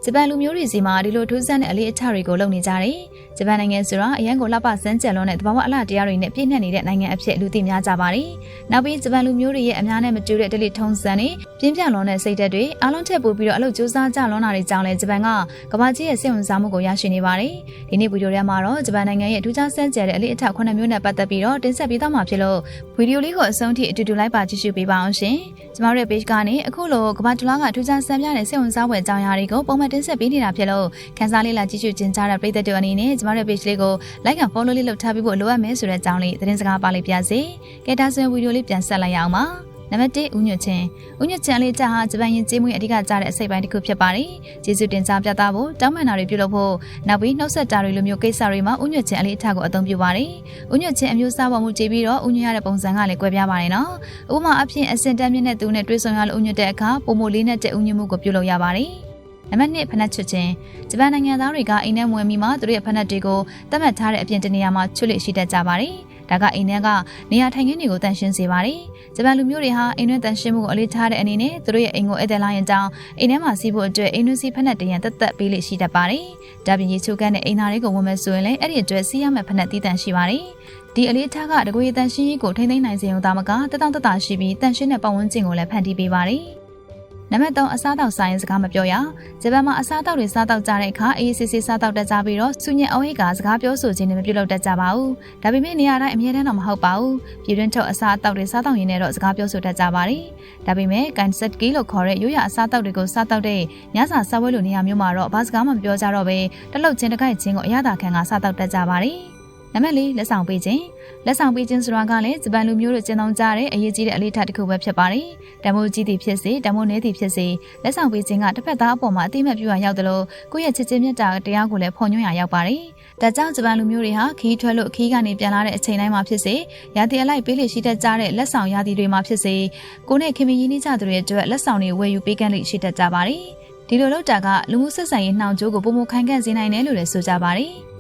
ဂျပန်လူမျိုးတွေစီမှာဒီလိုထူးဆန်းတဲ့အလေးအချတွေကိုလုပ်နေကြတယ်။ဂျပန်နိုင်ငံဆိုတာအရန်ကိုလှပစမ်းကြံလွန်းတဲ့သဘာဝအလှတရားတွေနဲ့ပြည့်နှက်နေတဲ့နိုင်ငံအဖြစ်လူသိများကြပါတယ်။နောက်ပြီးဂျပန်လူမျိုးတွေရဲ့အများနဲ့မတူတဲ့ဒလိထုံးစံတွေပြင်းပြလွန်တဲ့စိတ်ဓာတ်တွေအားလုံးထက်ပိုပြီးတော့အလုပ်ကြိုးစားကြလွန်းတာတွေကြောင့်လည်းဂျပန်ကကမ္ဘာကြီးရဲ့စိတ်ဝင်စားမှုကိုရရှိနေပါတယ်။ဒီနေ့ဗီဒီယိုထဲမှာတော့ဂျပန်နိုင်ငံရဲ့ထူးခြားစမ်းကြံတဲ့အလေးအထ9မျိုးနဲ့ပတ်သက်ပြီးတော့တင်ဆက်ပေးသွားမှာဖြစ်လို့ဗီဒီယိုလေးကိုအဆုံးထိအတူတူလိုက်ပါကြည့်ရှုပေးပါအောင်ရှင်။ကျွန်တော်တို့ရဲ့ page ကနေအခုလိုကမ္ဘာတလွှားကထူးခြားစမ်းပြတဲ့စိတ်ဝင်စားဖွယ်အကြောင်းအရာတွေကိုပုံမှန်တင်ဆက်ပေးနေတာဖြစ်လို့ခန်းစားလေးလာကြည့်ရှုခြင်းကြတဲ့ပရိသတ်တွေအနေနဲ့ကျွန်တော်တို့ page လေးကို like and follow လေးလုပ်ထားပြီးဖို့လိုအပ်မယ်ဆိုတဲ့အကြောင်းလေးသတင်းစကားပါလေးပြစေ။ကဲဒါဆိုရင်ဗီဒီယိုလေးပြန်ဆက်လိုက်ရအောင်ပါ။နံပါတ်1ဦးညွတ်ချင်းလေးကြဟာဂျပန်ရင်ကျေးမွေးအဓိကကြားတဲ့အစိပ်ပိုင်းတစ်ခုဖြစ်ပါတယ်။ကျေးဇူးတင်စားပြသဖို့တောင်းပန်တာတွေပြုလုပ်ဖို့နောက်ပြီးနှုတ်ဆက်တာတွေလိုမျိုးကိစ္စတွေမှာဦးညွတ်ချင်းအလေးအထကိုအသုံးပြုပါတယ်။ဦးညွတ်ချင်းအမျိုးအစားပေါ်မူတည်ပြီးတော့ဦးညွတ်ရတဲ့ပုံစံကလည်းကွဲပြားပါတယ်နော်။ဥပမာအဖြစ်အစင်တန်းမြင့်တဲ့သူနဲ့တွေ့ဆုံရလို့ဦးညွတ်တဲ့အခါပုံမိုလေးနဲ့တဲ့ဦးညွတ်မှုကိုပြုလုပ်ရပါတယ်။နံပါတ်2ဖနက်ချွတ်ချင်းဂျပန်နိုင်ငံသားတွေကအိမ်ထဲဝင်ပြီးမှသူတို့ရဲ့ဖနက်တွေကိုသတ်မှတ်ထားတဲ့အပြင်တနေရာမှာချွတ်လိရှိတတ်ကြပါတယ်။ဒါကအိမ်ထဲကနေရာထိုင်ခင်းတွေကိုတန့်ရှင်းစေပါတယ်။ဂျပန်လူမျိုးတွေဟာအိမ်တွင်းတန့်ရှင်းမှုကိုအလေးထားတဲ့အနေနဲ့သူတို့ရဲ့အိမ်ကိုဧည့်သည်လာရင်တောင်းအိမ်ထဲမှာစီးဖို့အတွက်အိမ်တွင်းစီးဖနက်တရံတက်တက်ပေးလိရှိတတ်ပါတယ်။ဒါပြင်ရေချိုးကန်းတဲ့အိမ်သားတွေကိုဝင်မယ်ဆိုရင်လည်းအဲ့ဒီအတွက်စီးရမယ့်ဖနက်တည်တန့်ရှိပါတယ်။ဒီအလေးထားကတကွေတန့်ရှင်းရေးကိုထိမ့်သိမ်းနိုင်စေုံသာမကတက်တောင့်တက်တာရှိပြီးတန့်ရှင်းတဲ့ပတ်ဝန်းကျင်ကိုလည်းဖန်တီးပေးပါတယ်။နံပါတ်3အစားတောက်ဆိုင်စကားမပြောရဂျပန်မှာအစားတောက်တွေစားတောက်ကြတဲ့အခါအေးစစ်စစ်စားတောက်တတ်ကြပြီးတော့စုညက်အဝိတ်ကစကားပြောဆိုခြင်းတွေမပြုလုပ်တတ်ကြပါဘူးဒါပေမဲ့နေရာတိုင်းအမြဲတမ်းတော့မဟုတ်ပါဘူးပြည်တွင်းထုတ်အစားတောက်တွေစားတောက်ရင်းနဲ့တော့စကားပြောဆိုတတ်ကြပါတယ်ဒါပေမဲ့ကန်ဆက်ကီလို့ခေါ်တဲ့ရိုးရာအစားတောက်တွေကိုစားတောက်တဲ့ညစာစားပွဲလိုနေရာမျိုးမှာတော့ဘာစကားမှမပြောကြတော့ပဲတလုတ်ချင်းတကိုက်ချင်းကိုအရသာခံကစားတောက်တတ်ကြပါတယ်နံပါတ်4လက်ဆောင်ပေးခြင်းဆိုတာကလည်းဂျပန်လူမျိုးတို့ကျင့်သုံးကြတဲ့အရေးကြီးတဲ့အလေးထားတစ်ခုပဲဖြစ်ပါတယ်။တမိုးကြီးသည်ဖြစ်စေတမိုးနည်းသည်ဖြစ်စေလက်ဆောင်ပေးခြင်းကတစ်ဖက်သားအပေါ်မှာအတိအမှတ်ပြုရရောက်တယ်လို့ကိုယ့်ရဲ့ချစ်ချင်းမြတ်တာတရားကိုလည်းဖော်ညွှန်းရရောက်ပါတယ်။ဒါကြောင့်ဂျပန်လူမျိုးတွေဟာခီးထွက်လို့ခီးကနေပြန်လာတဲ့အချိန်တိုင်းမှာဖြစ်စေရာသီအလိုက်ပေးလိရှိတတ်ကြတဲ့လက်ဆောင်ရာသီတွေမှာဖြစ်စေကိုနဲ့ခင်မင်းရင်းနှီးကြသူတွေအတွက်လက်ဆောင်တွေဝယ်ယူပေးကမ်းလိရှိတတ်ကြပါတယ်။ဒီလိုလုပ်တာကလူမှုဆက်ဆံရေးနှောင့်ကြိုးကိုပုံမခိုင်ခန့်စေနိုင်တယ်လို့လည်းဆိုကြပါတယ်။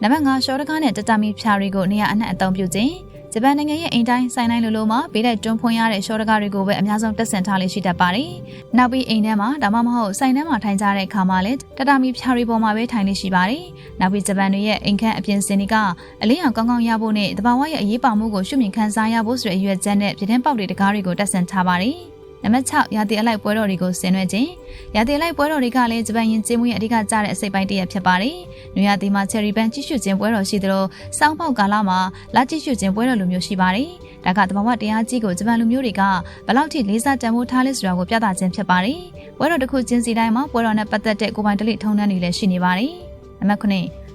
နံပါတ်5ရှော့တကားနဲ့တတမီဖြာတွေကိုနေရာအနှံ့အသုံးပြုခြင်းဂျပန်နိုင်ငံရဲ့အိမ်တိုင်းဆိုင်တိုင်းလိုမှာဘေးတိုက်တွန်းဖွင့်ရတဲ့ရှော့တကားတွေကိုပဲအများဆုံးတက်ဆင်ထားလေးရှိတတ်ပါတယ်။နောက်ပြီးအိမ်ထဲမှာဒါမှမဟုတ်ဆိုင်ထဲမှာထိုင်ကြတဲ့အခါမှာလည်းတတမီဖြာတွေပေါ်မှာပဲထိုင်လေးရှိပါတယ်။နောက်ပြီးဂျပန်တွေရဲ့အိမ်ခန်းအပြင်စင်တွေကအလင်းရောင်ကောင်းကောင်းရဖို့နဲ့တဘာဝရဲ့အရေးပါမှုကိုရှုမြင်ခံစားရဖို့ဆိုတဲ့အရွယ်ချက်နဲ့ပြတင်းပေါက်တွေတကားတွေကိုတက်ဆင်ထားပါတယ်။နံပါတ်6ရာသီအလိုက်ပွဲတော်တွေကိုဆင်နွှဲခြင်းရာသီအလိုက်ပွဲတော်တွေကလည်းဂျပန်ယဉ်ကျေးမှုရဲ့အဓိကကျတဲ့အစိပ်ပိုင်းတစ်ရပ်ဖြစ်ပါတယ်။နွေရာသီမှာချယ်ရီပန်းကြည့်ရှုခြင်းပွဲတော်ရှိသလိုစောင်းပေါက်ကာလမှာလာကြည့်ရှုခြင်းပွဲတော်လိုမျိုးရှိပါတယ်။ဒါကသဘာဝတရားကြီးကိုဂျပန်လူမျိုးတွေကဘလောက်ထိလေးစားတန်ဖိုးထားလဲဆိုတာကိုပြသခြင်းဖြစ်ပါတယ်။ပွဲတော်တစ်ခုချင်းစီတိုင်းမှာပွဲတော်နဲ့ပတ်သက်တဲ့ကိုယ်ပိုင်ဓလေ့ထုံးတမ်းတွေလည်းရှိနေပါတယ်။နံပါတ်9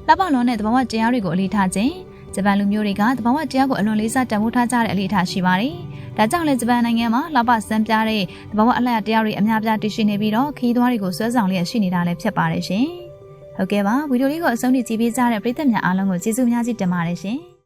လှပလွန်တဲ့သဘာဝတရားတွေကိုအလေးထားခြင်းဂျပန်လူမျိုးတွေကသဘာဝတရားကိုအလွန်လေးစားတန်ဖိုးထားကြတဲ့အလေးထားရှိပါတယ်။ဒါကြောင့်လည်းဂျပန်နိုင်ငံမှာလှပစမ်းပြတဲ့သဘာဝအလှတရားတွေအများပြားတည်ရှိနေပြီးတော့ခီးသွားတွေကိုဆွဲဆောင်လျက်ရှိနေတာလည်းဖြစ်ပါတယ်ရှင်။ဟုတ်ကဲ့ပါဗီဒီယိုလေးကိုအဆုံးထိကြည့်ပေးကြတဲ့ပရိသတ်များအားလုံးကိုကျေးဇူးများကြီးတင်ပါတယ်ရှင်။